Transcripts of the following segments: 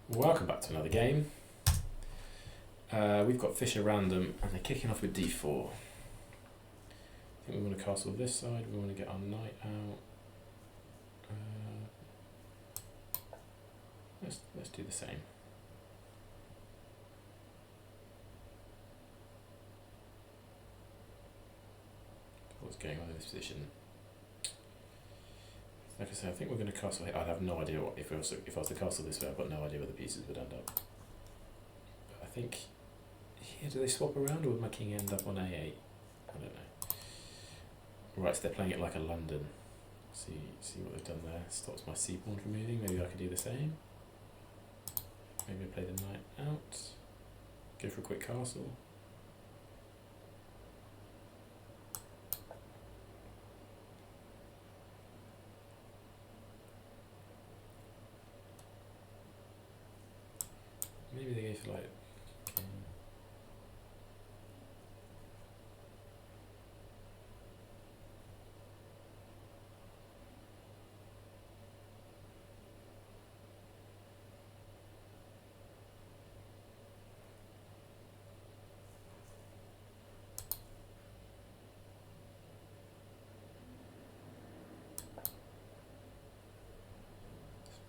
Welcome back to another game. We've got Fisher random and they're kicking off with d4. I think we want to castle this side, we want to get our knight out. Let's do the same. What's going on in this position? Like I say, I think we're going to castle here. I have no idea what if I was to castle this way. I've got no idea where the pieces would end up. But I think here, do they swap around or would my king end up on a8? I don't know. Right, so they're playing it like a London. See what they've done there. Stops my c pawn from moving. Maybe I could do the same. Maybe I play the knight out. Go for a quick castle. Maybe they go for like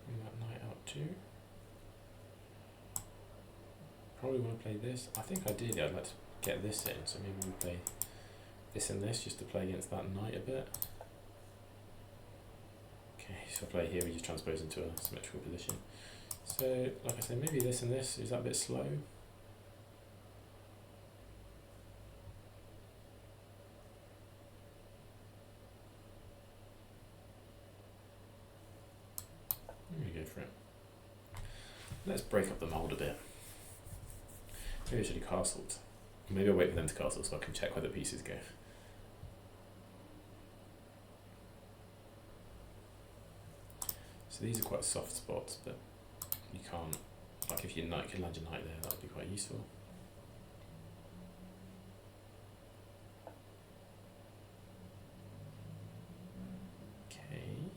bring that knight out too. Probably want to play this. I think ideally I'd like to get this in, so maybe we play this and this just to play against that knight a bit. Okay, so I play here, we just transpose into a symmetrical position. So, like I said, maybe this and this. Is that a bit slow? I'm going to go for it. Let's break up the mould a bit. Maybe I should have castled. Maybe I'll wait for them to castle so I can check where the pieces go. So these are quite soft spots, but you can't, like if your knight could land your knight there, that would be quite useful. Okay.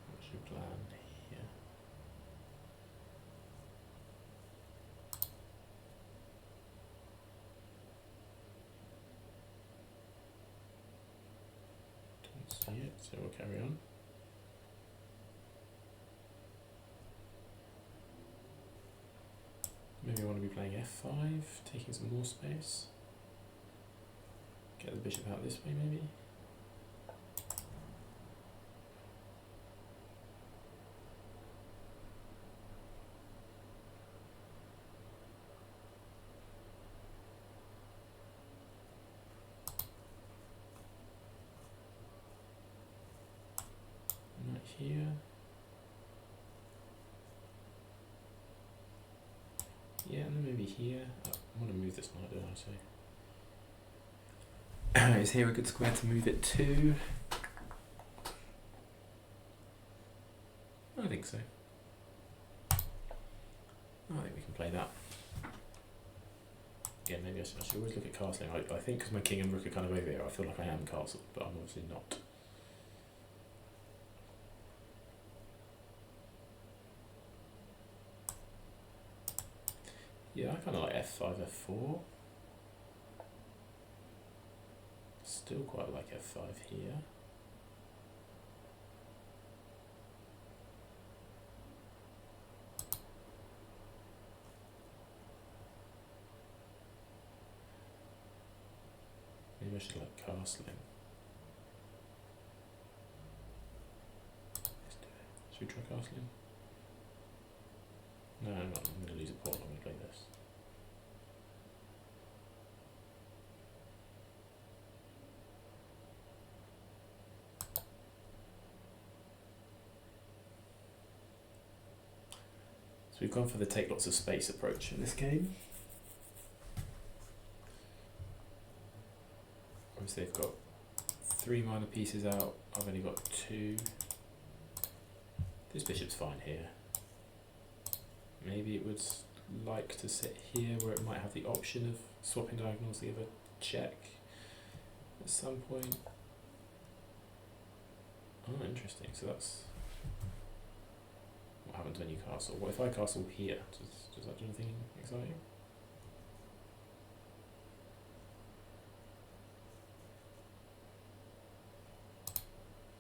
What's your plan here? Don't see it, so we'll carry on. Maybe I want to be playing f5, taking some more space. Get the bishop out this way maybe. Knight here. Yeah, and then maybe here. I want to move this knight, don't I? So, is here a good square to move it to? I think so. I think we can play that. Yeah, maybe I should always look at castling. I think because my king and rook are kind of over here, I feel like I am castled, but I'm obviously not. Yeah, I kind of like f5, f4. Still quite like f5 here. Maybe I should like castling. Let's do it. Should we try castling? No, I'm not. I'm going to lose a pawn. I'm going to play this. So we've gone for the take lots of space approach in this game. Obviously they've got 3 minor pieces out, I've only got 2. This bishop's fine here. Maybe it would like to sit here where it might have the option of swapping diagonals to give a check at some point. Oh, interesting. So that's happens when you castle? What if I castle here? Does that do anything exciting?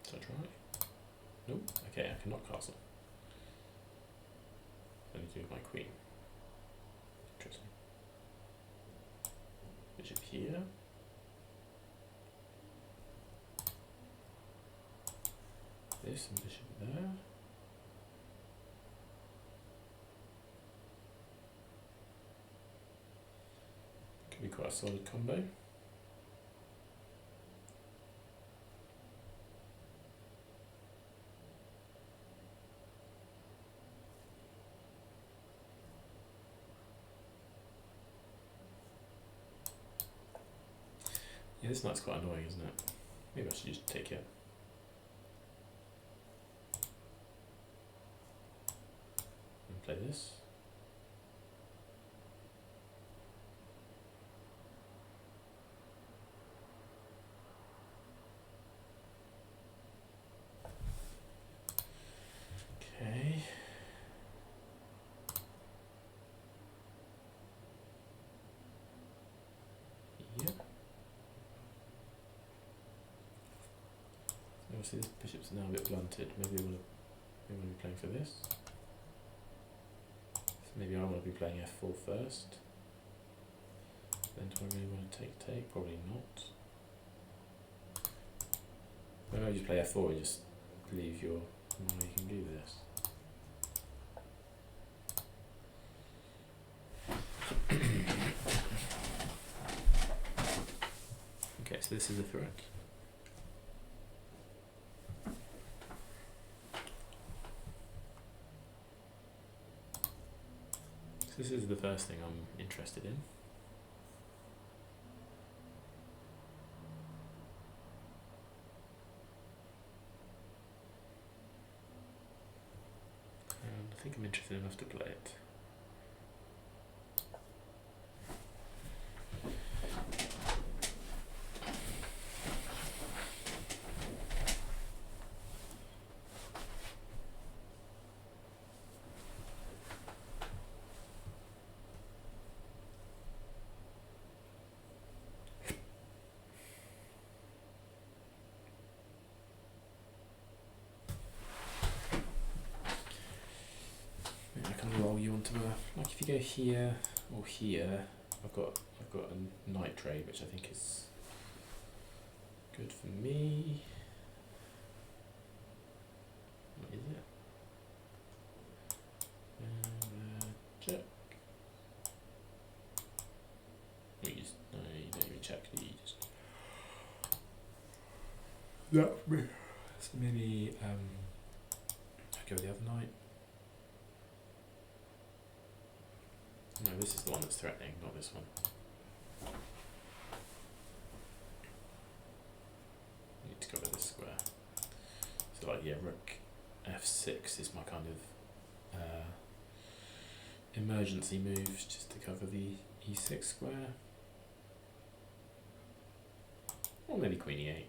Is that right? Nope. Okay, I cannot castle. I need to do with my queen. Interesting. Bishop here. This and bishop there. Could be quite a solid combo. Yeah, this knight's quite annoying, isn't it? Maybe I should just take it. And play this. Okay. Yep. Obviously this bishop's now a bit blunted. Maybe I want to be playing for this. So maybe I want to be playing f4 first. Then do I really want to take? Probably not. Maybe I just play f4 and just leave your... No, you can do this. Okay, so this is a threat. So this is the first thing I'm interested in. And I think I'm interested enough to play it. Like if you go here or here, I've got a knight trade which I think is good for me. What is it? And check. No, you don't even check. You just that me. So maybe I go with the other knight. No, this is the one that's threatening, not this one. I need to cover this square. So like, yeah, rook f6 is my kind of emergency moves just to cover the e6 square. Or maybe queen e8.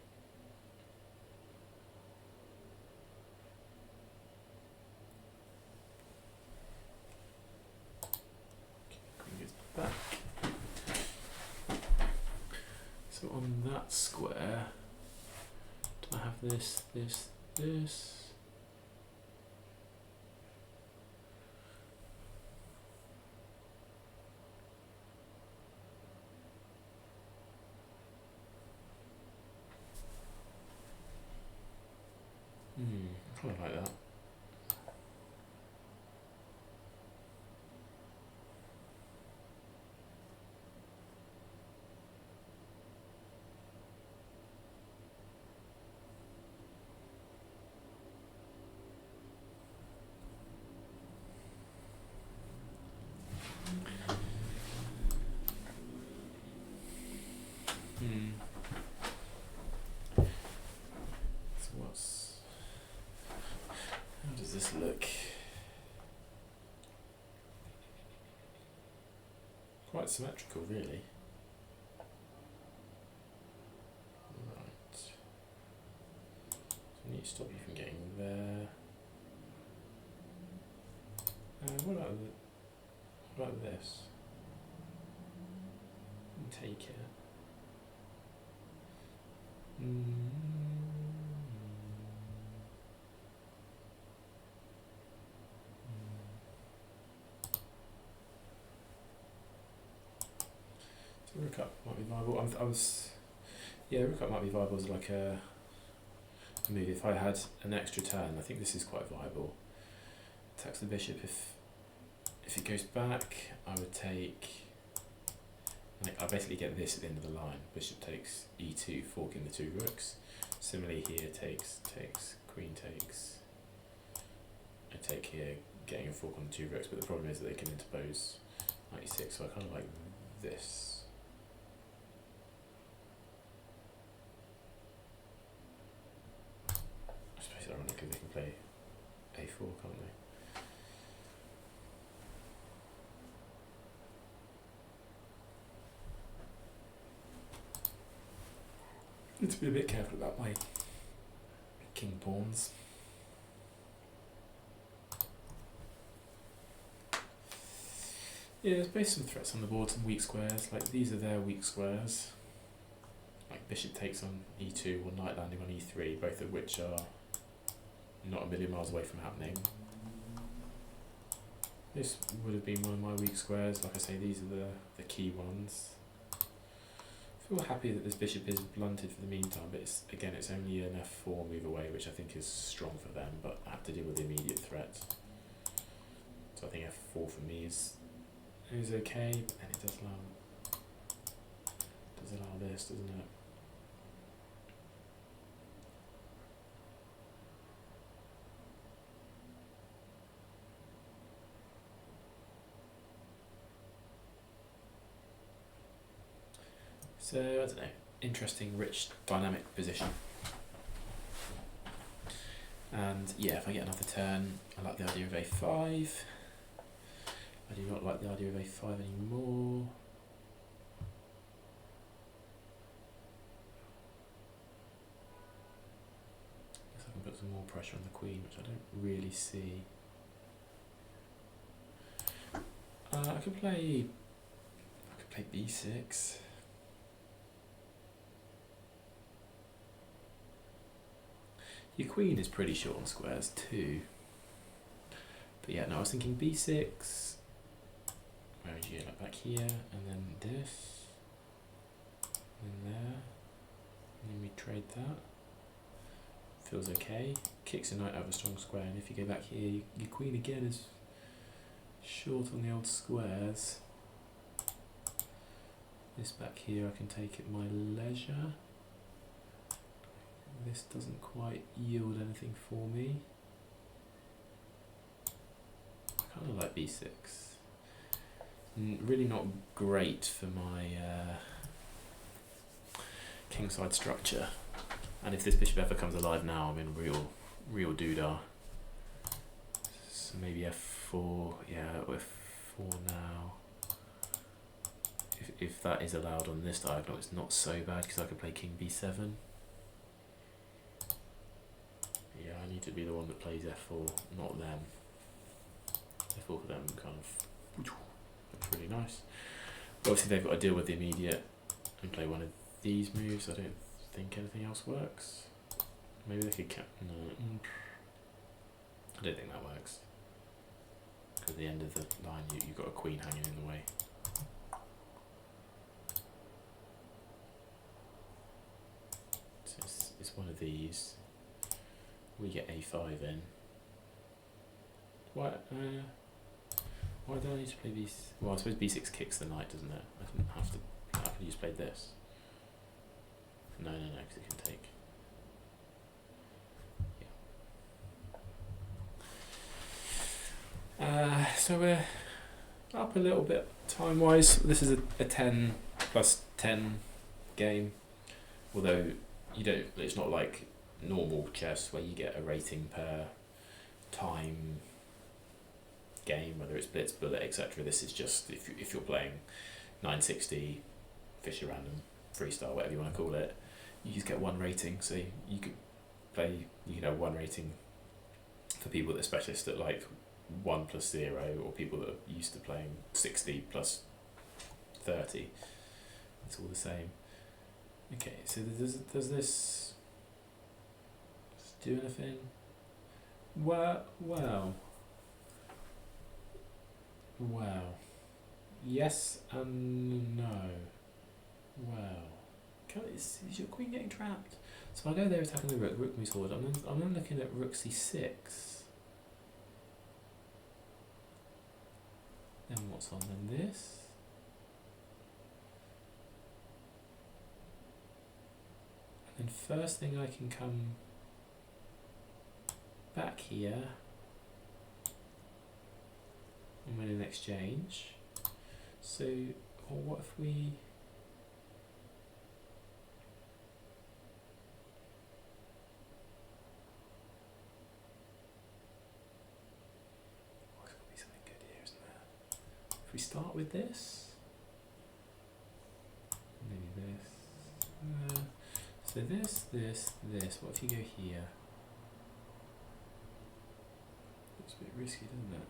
Back. So on that square, do I have this? I kind of like that. How does this look? Quite symmetrical, really. Right. So I need to stop you from getting there. What about this? Take it. So rook up might be viable. Rook up might be viable as like a move. If I had an extra turn, I think this is quite viable. Attacks the bishop. If it goes back, I would take. I basically get this at the end of the line. Bishop takes e2, forking the two rooks. Similarly here, takes, queen takes. I take here, getting a fork on the two rooks, but the problem is that they can interpose knight e6, so I kind of like this. I suppose ironically they can play a4, can't they? Need to be a bit careful about my king pawns. Yeah, there's basically some threats on the board, some weak squares. Like these are their weak squares. Like bishop takes on e2 or knight landing on e3, both of which are not a million miles away from happening. This would have been one of my weak squares. Like I say, these are the key ones. I feel happy that this bishop is blunted for the meantime, but it's only an f4 move away, which I think is strong for them, but I have to deal with the immediate threat. So I think f4 for me is okay, but then it does allow this, doesn't it? So, I don't know, interesting, rich, dynamic position. And yeah, if I get another turn, I like the idea of a5. I do not like the idea of a5 anymore. Guess I can put some more pressure on the queen, which I don't really see. I could play b6. Your queen is pretty short on squares too. But yeah, no, I was thinking b6. Where would you get like back here, and then this, and then there, and then we trade that. Feels okay. Kicks a knight out of a strong square, and if you go back here, your queen again is short on the old squares. This back here I can take at my leisure. This doesn't quite yield anything for me. I kind of like b6. Really not great for my kingside structure. And if this bishop ever comes alive now, I'm in real doodah. So maybe f4, yeah, f4 now. If that is allowed on this diagonal, it's not so bad because I could play king b7. Yeah, I need to be the one that plays f4, not them. f4 for them kind of looks really nice. But obviously they've got to deal with the immediate and play one of these moves. I don't think anything else works. Maybe they could no. I don't think that works. Because at the end of the line you've got a queen hanging in the way. So it's one of these. We get a5 in. Why do I need to play b6? Well, I suppose b6 kicks the knight, doesn't it? I don't have to. I could just play this. No, because it can take. Yeah. So we're up a little bit time-wise. This is a 10 plus 10 game, although you don't. It's not like normal chess where you get a rating per time game, whether it's blitz, bullet, etc. This is just if you're playing 960, Fisher random, freestyle, whatever you want to call it, you just get one rating. So you could have one rating for people that are specialists at like 1 plus 0, or people that are used to playing 60 plus 30. It's all the same. Okay, so does this do anything? Well. Yes and no. Well. Is your queen getting trapped? So I go there attacking the rook, rook moves forward. I'm then looking at rook c6. Then what's on? Then this. And then first thing I can come back here and win an exchange. So, or what if we... If we start with this, maybe this, so this, what if you go here? It's a bit risky, doesn't it?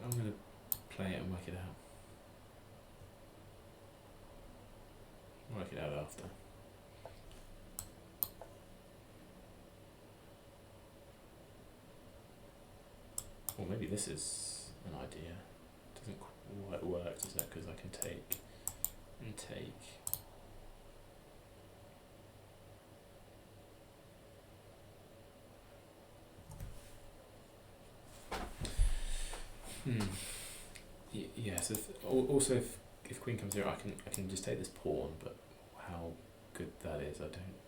I'm going to play it and work it out. Work it out after. Or maybe this is an idea. It doesn't quite work, does it? Because I can take and take. Yeah. So also if queen comes here, I can just take this pawn. But how good that is, I don't.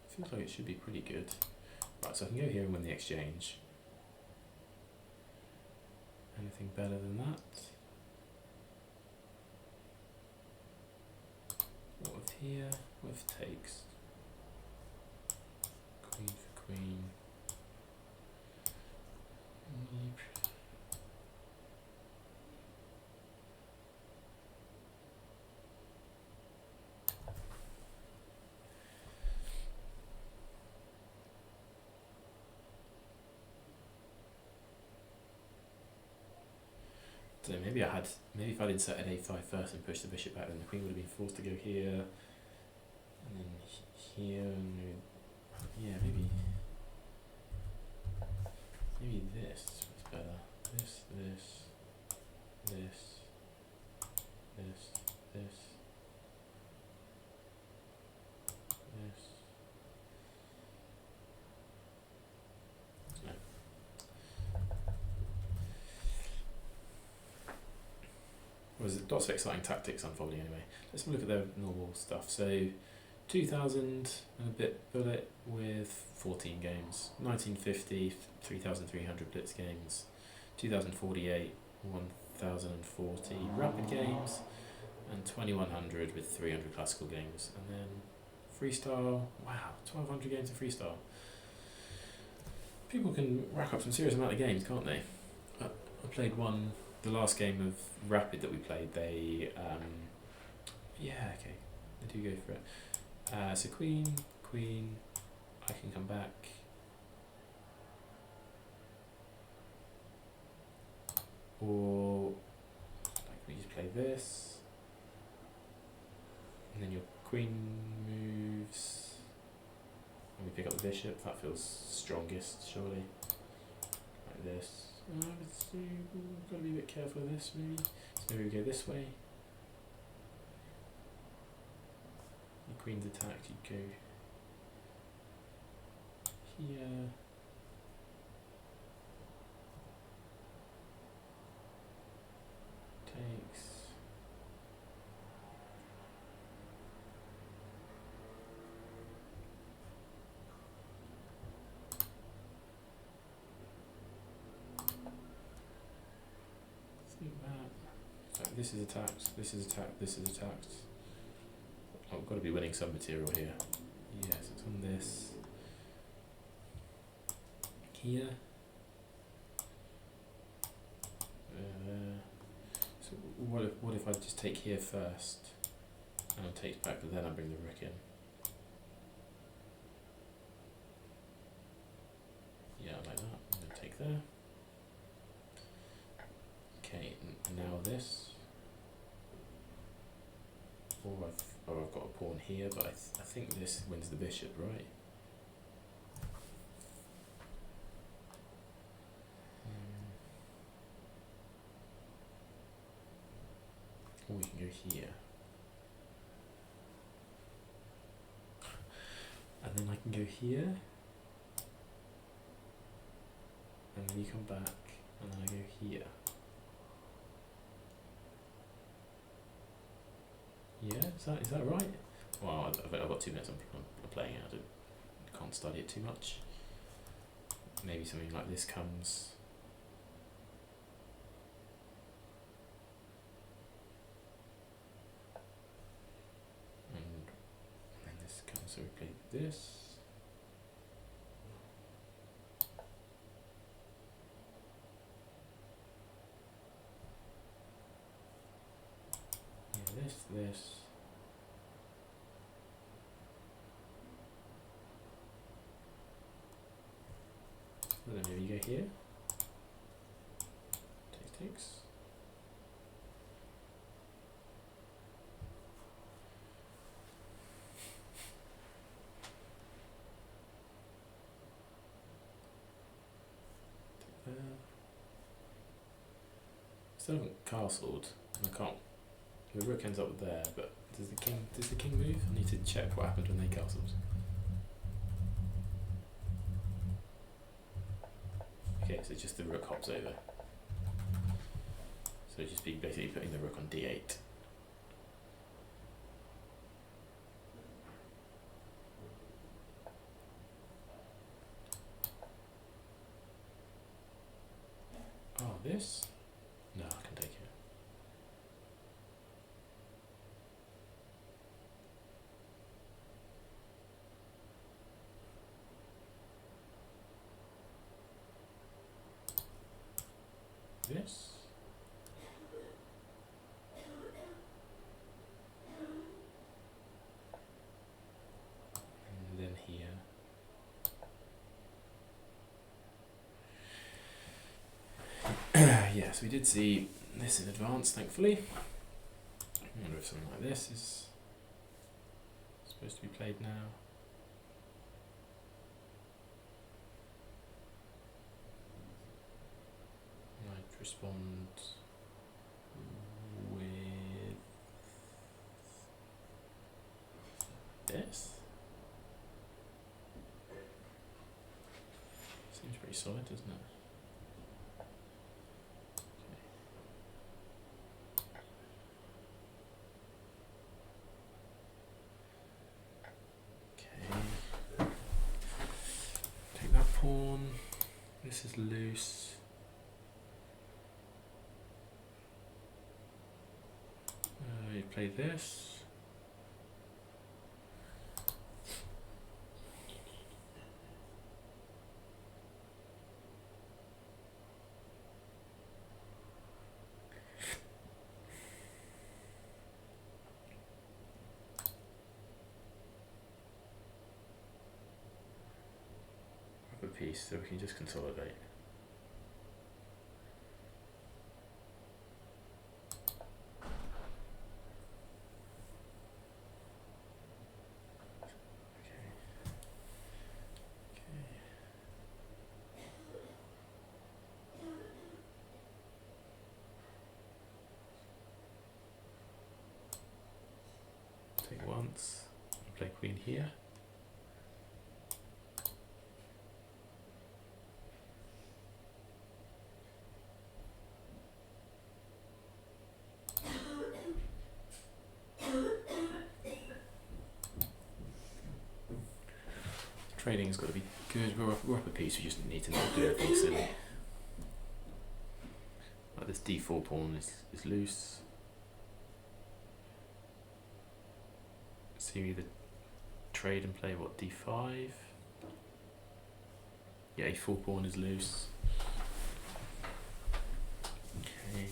Feels like it should be pretty good. Right, so I can go here and win the exchange. Anything better than that? What if here? What if takes? Queen for queen. So maybe if I'd inserted a5 first and pushed the bishop back, then the queen would have been forced to go here, and then here, and yeah, maybe this was better. This, this. Was lots of exciting tactics unfolding anyway. Let's have a look at their normal stuff. So 2000 and a bit bullet with 14 games, 1950 3,300 blitz games, 2048 1,040 rapid games, and 2100 with 300 classical games. And then freestyle, wow, 1200 games of freestyle. People can rack up some serious amount of games, can't they? I played one. The last game of Rapid that we played, they, yeah, okay, they do go for it. So queen, I can come back. Or, like, we just play this. And then your queen moves. And we pick up the bishop, that feels strongest, surely. Like this. Let's see, we've got to be a bit careful with this, maybe. So maybe we go this way. Your queen's attacked, you go here. Takes. So this is attacked, this is attacked, this is attacked. Oh, I've got to be winning some material here. Yes, it's on this. Here. So what if I just take here first? And it takes back, but then I bring the rook in. Yeah, like that. I'm going to take there. Okay, now this. Or I've got a pawn here, but I think this wins the bishop, right? Or we can go here. And then I can go here. And then you come back, and then I go here. Yeah, is that right? Well, I've got 2 minutes. I'm playing out. I can't study it too much. Maybe something like this comes. And then this comes. So we play this. This. And then maybe you go here. Takes. Take there. Still haven't castled, and I can't. The rook ends up there, but does the king move? I need to check what happened when they castled. Okay, so just the rook hops over. So just be basically putting the rook on d8. Oh, this? No, I can take it. This. And then here. Yes, we did see this in advance, thankfully. I wonder if something like this is supposed to be played now. Might respond with this. Seems pretty solid, doesn't it? Okay. Take that pawn. This is loose. You play this. Grab a piece so we can just consolidate. Take once, play queen here. Trading's got to be good. We're up a piece, we just need to not do anything silly. Like this d4 pawn is loose. So you either trade and play what, d5? Yeah, a4 pawn is loose. Okay.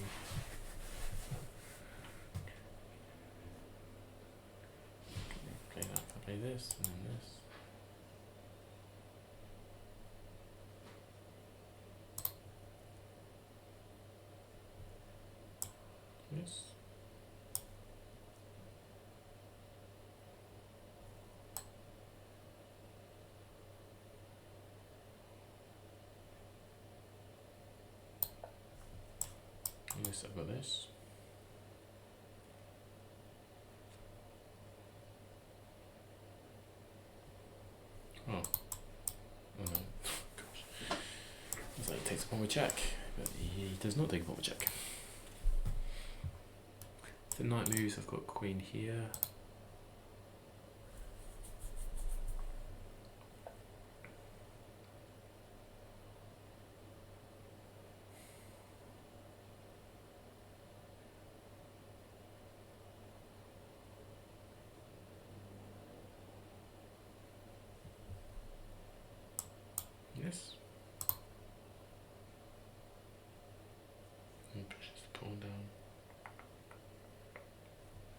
this, and then this. This. Yes, I've got this. Oh. Oh no. Gosh. Looks like he takes a pawn with check, but he does not take a pawn with check. The knight moves, I've got queen here. Yes. And pushes the pawn down.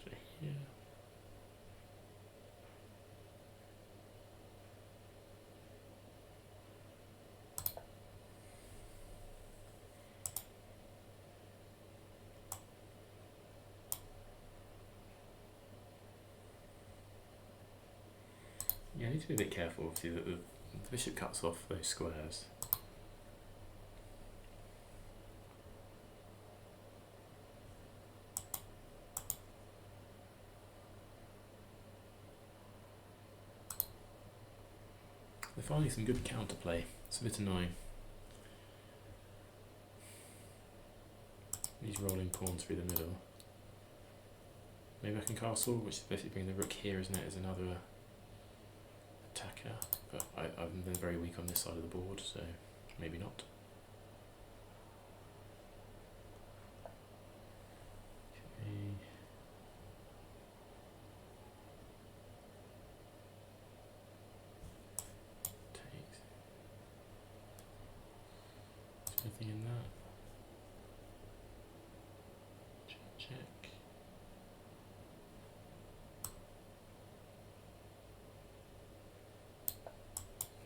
So here. Yeah, I need to be a bit careful, obviously, that the bishop cuts off those squares. They're finding some good counterplay. It's a bit annoying. These rolling pawns through the middle. Maybe I can castle, which is basically bringing the rook here, isn't it, as another attacker. But I'm then very weak on this side of the board, so maybe not. Okay. Takes. Is there anything in that? Check.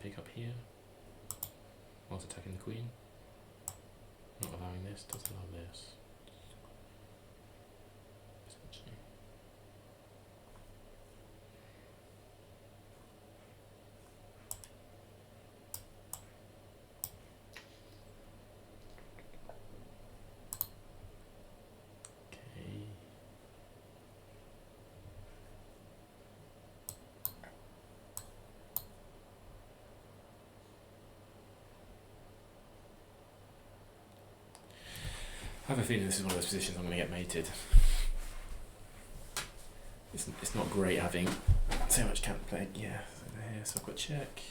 Pick up here, whilst attacking the queen. Not allowing this, does allow this. Essentially. Okay. I have a feeling this is one of those positions I'm going to get mated. It's not great having so much counterplay. Yeah, so I've got check.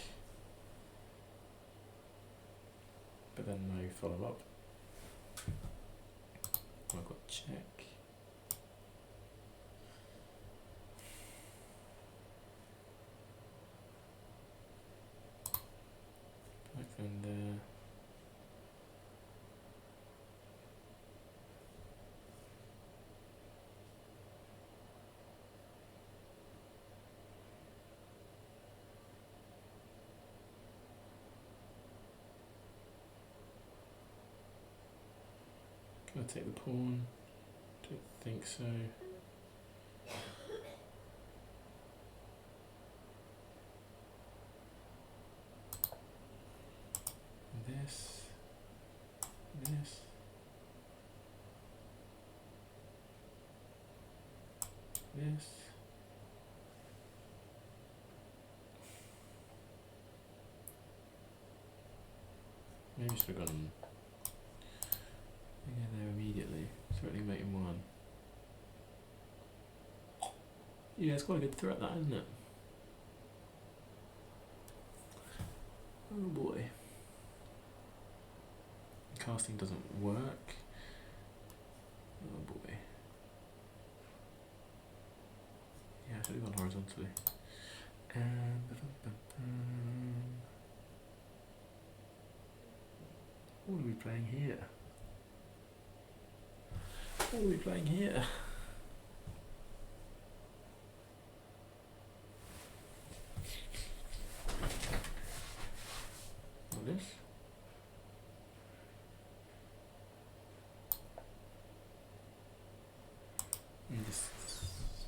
But then no follow up. I've got check. Back then there. Can I take the pawn? Don't think so. This. Maybe should have gone there immediately. Threatening mate in one. Yeah, it's quite a good threat, that, isn't it? Oh boy. Casting doesn't work. Oh boy. Yeah, I should have gone horizontally. What are we playing here? What are we playing here?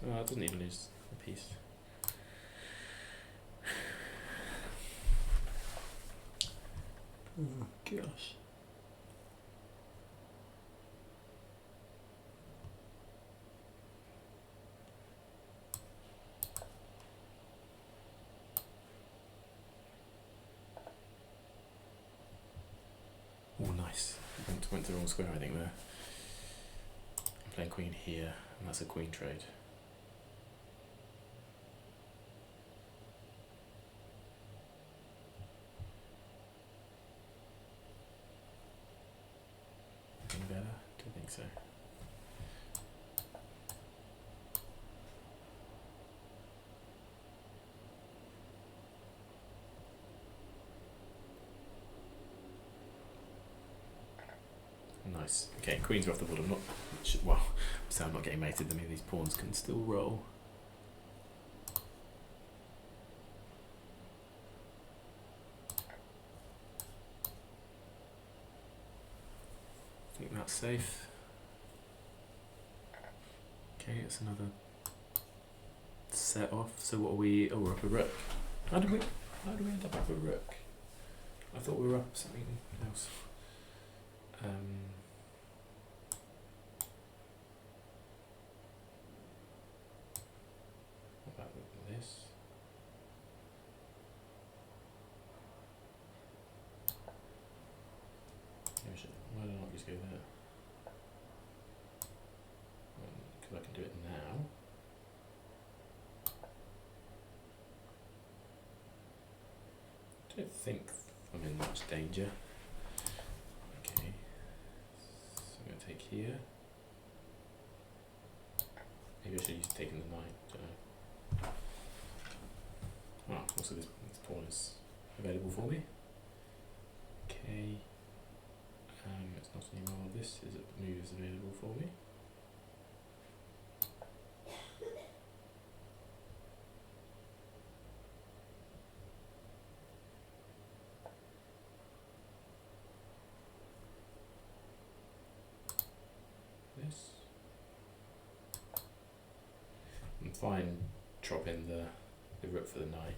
Oh, it doesn't even lose a piece. Oh gosh. Oh, nice. Went to the wrong square, I think, there. I'm playing queen here, and that's a queen trade. Anything better? Don't think so. Nice. Okay, queens are off the board. I'm not. Well, so I'm not getting mated. Then maybe these pawns can still roll. I think that's safe. Okay, it's another set off. So what are we? Oh, we're up a rook. How do we end up a rook? I thought we were up something else. What about this? Why don't I just go there? Because I can do it now. I don't think I'm in much danger. Okay, so I'm going to take here. Maybe I should use taking the knight. Don't know. Oh, also this pawn is available for me. Okay. It's not anymore. This is move is available for me. This. I'm fine dropping the rook for the knight.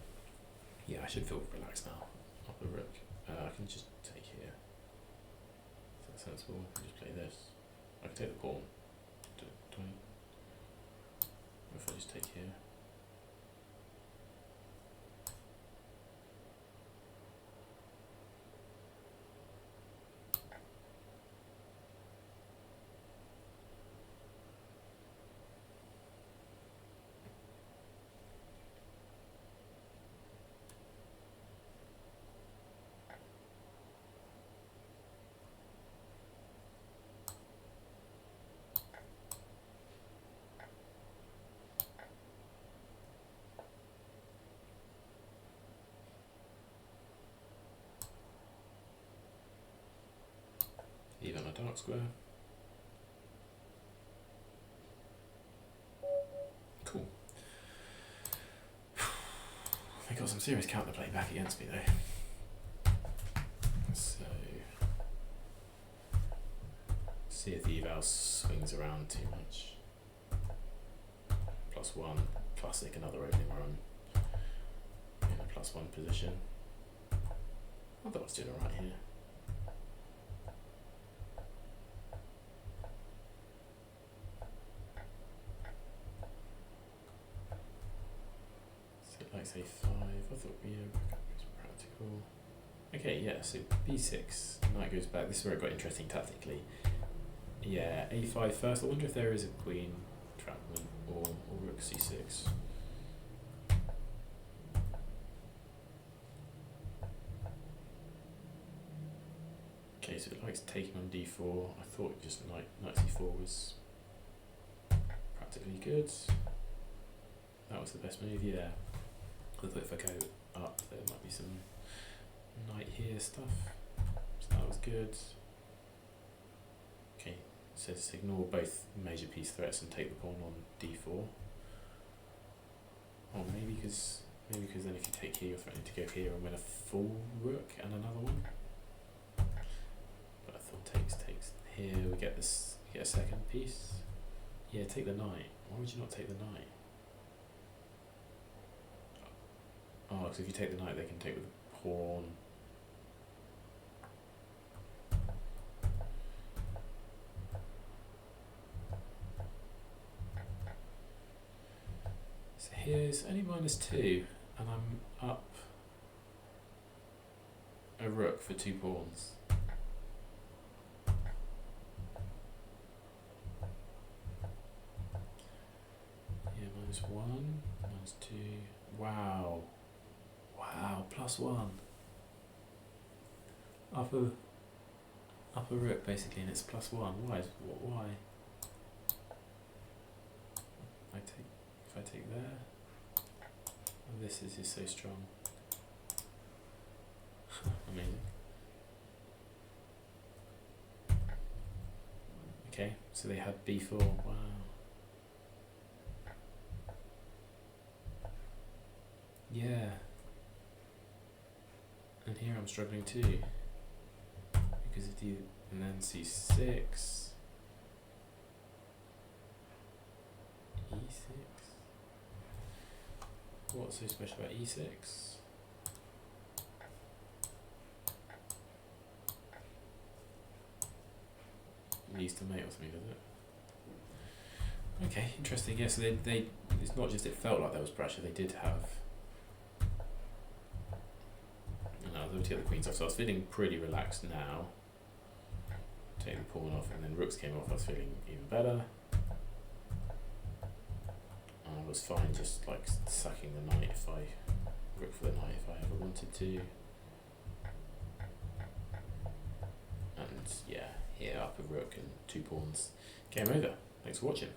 Yeah, I should feel relaxed now. Off the rook. I can just take here. Is that sensible? I can just play this. I can take the pawn. Do I? Or if I just take here. Even a dark square. Cool. They got some serious counterplay back against me though. So see if the eval swings around too much. +1, classic, another opening run in a +1 position. I thought I was doing alright here. Like say 5, I thought yeah, it's practical. Okay, yeah, so b6, knight goes back. This is where it got interesting tactically. Yeah, a5 first. I wonder if there is a queen trapment or rook c6. Okay, so it likes taking on d4. I thought just knight c4 was practically good. That was the best move, yeah. I thought if I go up, there might be some knight here stuff. So that was good. Okay, it says ignore both major piece threats and take the pawn on d4. Oh, maybe because then if you take here, you're threatening to go here and win a full rook and another one. But I thought takes here. We get a second piece. Yeah, take the knight. Why would you not take the knight? Oh, because if you take the knight, they can take with the pawn. So here's only -2, and I'm up a rook for 2 pawns. Yeah, -1, -2. Wow. Wow, +1. Up a rook basically, and it's +1. Why? Why? If I take there, oh, this is just so strong. Amazing. Okay, so they had b4. Wow. Yeah. And here I'm struggling too. Because if you, and then c6, e6. What's so special about e6? It used to mate or something, does it? Okay, interesting. Yeah, so they it's not just it felt like there was pressure, they did have. No, they were to get the queens off, so I was feeling pretty relaxed now. Taking the pawn off, and then rooks came off, I was feeling even better. I was fine just like sucking the knight if I rook for the knight if I ever wanted to. And yeah, here up a rook and 2 pawns. Game over. Thanks for watching.